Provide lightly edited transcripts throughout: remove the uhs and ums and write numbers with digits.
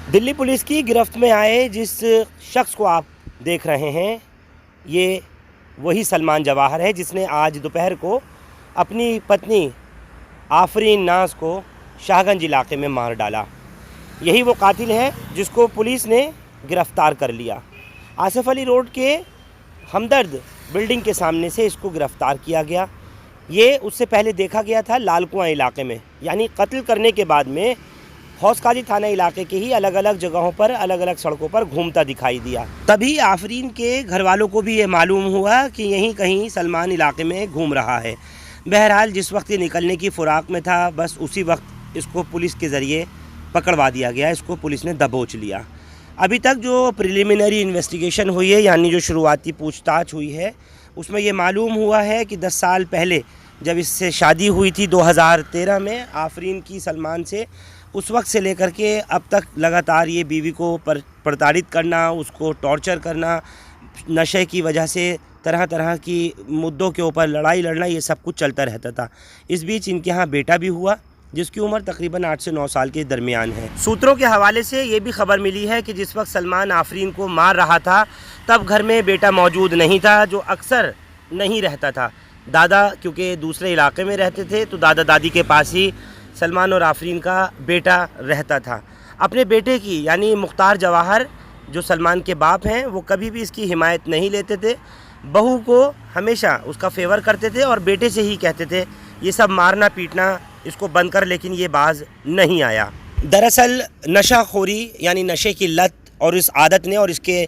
Delhi police की गिरफ्त में आए जिस शख्स को आप देख रहे हैं, ये वही सलमान जवाहर है जिसने आज दोपहर को अपनी पत्नी आफरीन नाज को शाहगंज इलाके में मार डाला। यही वो कातिल है जिसको पुलिस ने गिरफ़्तार कर लिया। आसिफ अली रोड के हमदर्द बिल्डिंग के सामने से इसको गिरफ़्तार किया गया। ये उससे पहले देखा गया था लाल कुआं इलाके में, यानी कत्ल करने के बाद में हौस काजी थाना इलाके के ही अलग अलग जगहों पर अलग अलग सड़कों पर घूमता दिखाई दिया। तभी आफरीन के घर वालों को भी ये मालूम हुआ कि यहीं कहीं सलमान इलाके में घूम रहा है। बहरहाल जिस वक्त ये निकलने की फ़िराक में था, बस उसी वक्त इसको पुलिस के ज़रिए पकड़वा दिया गया। इसको पुलिस ने दबोच लिया। अभी तक जो प्रिलिमिनरी इन्वेस्टिगेशन हुई है, यानी जो शुरुआती पूछताछ हुई है, उसमें ये मालूम हुआ है कि 10 साल पहले जब इससे शादी हुई थी 2013 में आफरीन की सलमान से, उस वक्त से लेकर के अब तक लगातार ये बीवी को प्रताड़ित करना, उसको टॉर्चर करना, नशे की वजह से तरह तरह की मुद्दों के ऊपर लड़ाई लड़ना, ये सब कुछ चलता रहता था। इस बीच इनके यहाँ बेटा भी हुआ जिसकी उम्र तकरीबन 8 से 9 साल के दरमियान है। सूत्रों के हवाले से ये भी खबर मिली है कि जिस वक्त सलमान आफरीन को मार रहा था तब घर में बेटा मौजूद नहीं था, जो अक्सर नहीं रहता था। दादा क्योंकि दूसरे इलाके में रहते थे, तो दादा दादी के पास ही सलमान और आफरीन का बेटा रहता था। अपने बेटे की यानी मुख्तार जवाहर जो सलमान के बाप हैं, वो कभी भी इसकी हिमायत नहीं लेते थे। बहू को हमेशा उसका फेवर करते थे और बेटे से ही कहते थे ये सब मारना पीटना इसको बंद कर, लेकिन ये बाज नहीं आया। दरअसल नशाखोरी यानी नशे की लत और इस आदत ने और इसके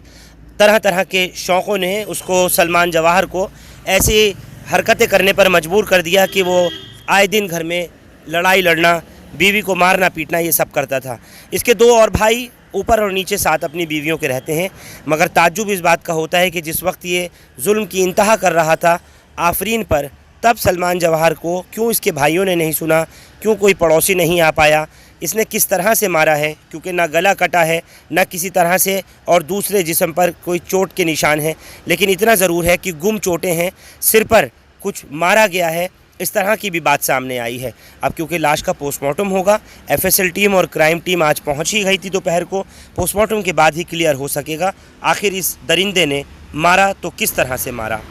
तरह तरह के शौक़ों ने उसको सलमान जवाहर को ऐसी हरकतें करने पर मजबूर कर दिया कि वो आए दिन घर में लड़ाई लड़ना, बीवी को मारना पीटना, ये सब करता था। इसके 2 और भाई ऊपर और नीचे साथ अपनी बीवियों के रहते हैं, मगर ताज्जुब इस बात का होता है कि जिस वक्त ये जुल्म की इंतहा कर रहा था आफरीन पर, तब सलमान जवाहर को क्यों इसके भाइयों ने नहीं सुना, क्यों कोई पड़ोसी नहीं आ पाया, इसने किस तरह से मारा है, क्योंकि ना गला कटा है ना किसी तरह से और दूसरे जिस्म पर कोई चोट के निशान हैं। लेकिन इतना ज़रूर है कि गुम चोटें हैं, सिर पर कुछ मारा गया है, इस तरह की भी बात सामने आई है। अब क्योंकि लाश का पोस्टमार्टम होगा, एफएसएल टीम और क्राइम टीम आज पहुंच ही गई थी दोपहर को, पोस्टमार्टम के बाद ही क्लियर हो सकेगा आखिर इस दरिंदे ने मारा तो किस तरह से मारा।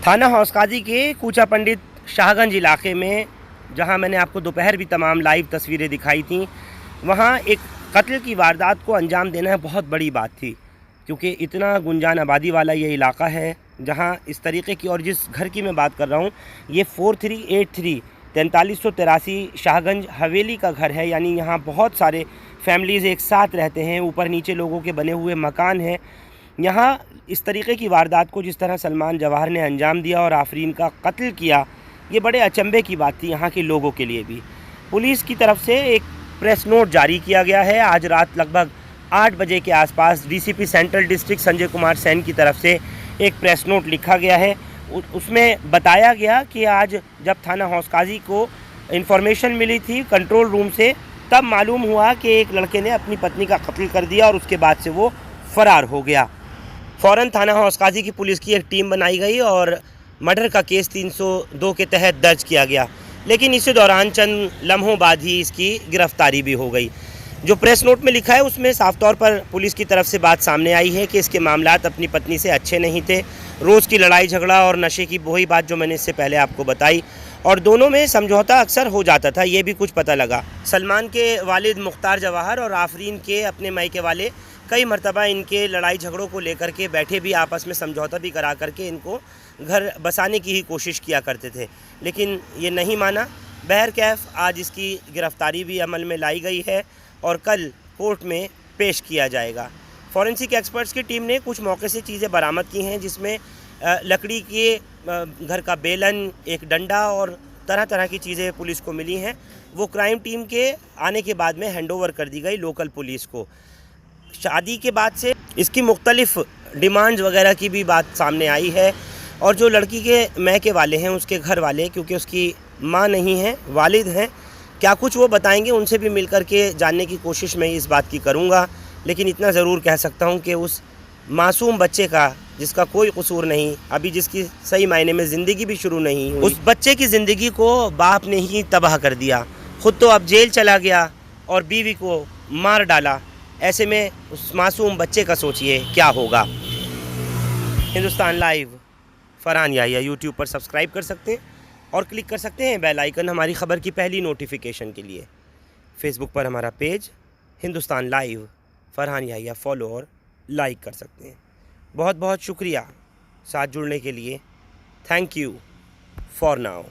थाना हौस काजी के कूचा पंडित शाहगंज इलाके में, जहां मैंने आपको दोपहर भी तमाम लाइव तस्वीरें दिखाई थी, वहां एक कत्ल की वारदात को अंजाम देना बहुत बड़ी बात थी, क्योंकि इतना गुंजान आबादी वाला ये इलाका है जहां इस तरीके की, और जिस घर की मैं बात कर रहा हूं ये 4383 4383 शाहगंज हवेली का घर है। यानी यहाँ बहुत सारे फैमिलीज़ एक साथ रहते हैं, ऊपर नीचे लोगों के बने हुए मकान हैं। यहाँ इस तरीके की वारदात को जिस तरह सलमान जवाहर ने अंजाम दिया और आफरीन का कत्ल किया, ये बड़े अचंभे की बात थी यहाँ के लोगों के लिए भी। पुलिस की तरफ से एक प्रेस नोट जारी किया गया है। आज रात लगभग 8 बजे के आसपास DCP central district Sanjay Kumar Sain की तरफ से एक प्रेस नोट लिखा गया है। उसमें बताया गया कि आज जब थाना हौस काजी को इन्फॉर्मेशन मिली थी कंट्रोल रूम से, तब मालूम हुआ कि एक लड़के ने अपनी पत्नी का कत्ल कर दिया और उसके बाद से वो फ़रार हो गया। फ़ौरन थाना हौस काजी की पुलिस की एक टीम बनाई गई और मर्डर का केस 302 के तहत दर्ज किया गया। लेकिन इसी दौरान चंद लम्हों बाद ही इसकी गिरफ्तारी भी हो गई। जो प्रेस नोट में लिखा है उसमें साफ तौर पर पुलिस की तरफ से बात सामने आई है कि इसके मामलात अपनी पत्नी से अच्छे नहीं थे। रोज़ की लड़ाई झगड़ा और नशे की वही बात जो मैंने इससे पहले आपको बताई, और दोनों में समझौता अक्सर हो जाता था, ये भी कुछ पता लगा। सलमान के वालिद मुख्तार जवाहर और आफरीन के अपने मायके वाले कई मरतबा इनके लड़ाई झगड़ों को लेकर के बैठे भी, आपस में समझौता भी करा करके इनको घर बसाने की ही कोशिश किया करते थे, लेकिन ये नहीं माना। बहरकैफ आज इसकी गिरफ्तारी भी अमल में लाई गई है और कल कोर्ट में पेश किया जाएगा। फॉरेंसिक एक्सपर्ट्स की टीम ने कुछ मौके से चीज़ें बरामद की हैं, जिसमें लकड़ी के घर का बेलन, एक डंडा और तरह तरह की चीज़ें पुलिस को मिली हैं। वो क्राइम टीम के आने के बाद में हैंडओवर कर दी गई लोकल पुलिस को। शादी के बाद से इसकी मुख्तलिफ डिमांड्स वगैरह की भी बात सामने आई है, और जो लड़की के मैके वाले हैं, उसके घर वाले, क्योंकि उसकी माँ नहीं है, वालिद हैं, क्या कुछ वो बताएंगे, उनसे भी मिल कर के जानने की कोशिश मैं इस बात की करूँगा। लेकिन इतना ज़रूर कह सकता हूँ कि उस मासूम बच्चे का, जिसका कोई कसूर नहीं, अभी जिसकी सही मायने में ज़िंदगी भी शुरू नहीं हुई, उस बच्चे की ज़िंदगी को बाप ने ही तबाह कर दिया। ख़ुद तो अब जेल चला गया और बीवी को मार डाला। ऐसे में उस मासूम बच्चे का सोचिए क्या होगा। हिंदुस्तान लाइव फरहान याहिया यूट्यूब पर सब्सक्राइब कर सकते हैं और क्लिक कर सकते हैं बेल आइकन हमारी ख़बर की पहली नोटिफिकेशन के लिए। फेसबुक पर हमारा page Hindustan live Farhan Yahiya follow और लाइक कर सकते हैं। बहुत बहुत शुक्रिया साथ जुड़ने के लिए। Thank you for now.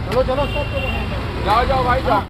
चलो चलो जाओ जाओ भाई जाओ।